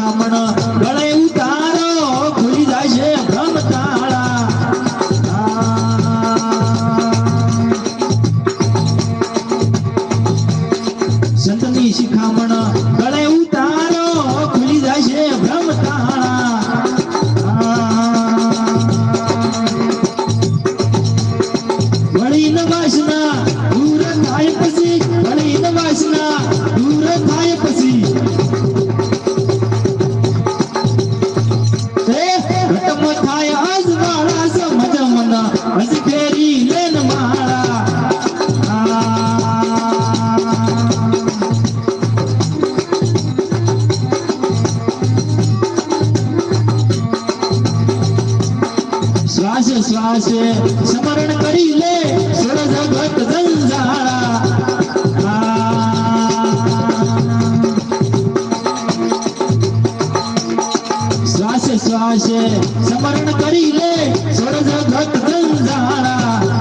શિખામણ ગળે ઉતારો ખુલી જાય છે ભ્રમ તાળા સંતની શિખામણ ગળે ઉતારો ખુલી જાય છે ભ્રમ તાળા વળી ન વાસના દૂર થાય પછી વળી ન વાસના દૂર થાય પછી ઘટમ થાય આજ માળા સમજ મન હજી ફેરી લેન માળા શ્વાસે શ્વાસે સ્મરણ કરી લે સોળ જગત જંજાળા શ્વાસે શ્વાસે સ્મરણ કરી લે સોળ જગત જંજાળા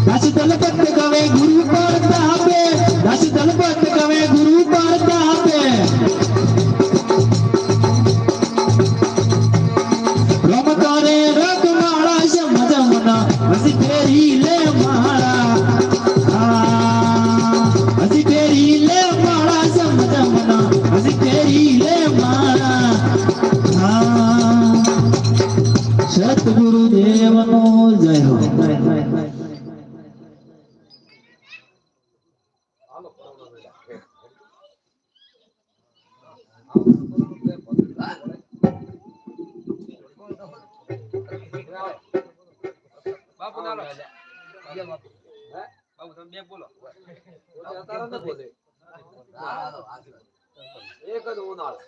દાસ દલપત કવે ગુરુ પાડતા આપે દાસ દલપત કવે ગુરુ પાડતા આપે રમ કરે રગ માળા સમજ મન હજી ફેરી લે માળા હજી ફેરી લે માળા સમજ મન હજી ફેરી લે માળા સતગુરુ દેવનો જય હો બાપુ ચાલો બાપુ તમે બે બોલો એક જ ઉનાળો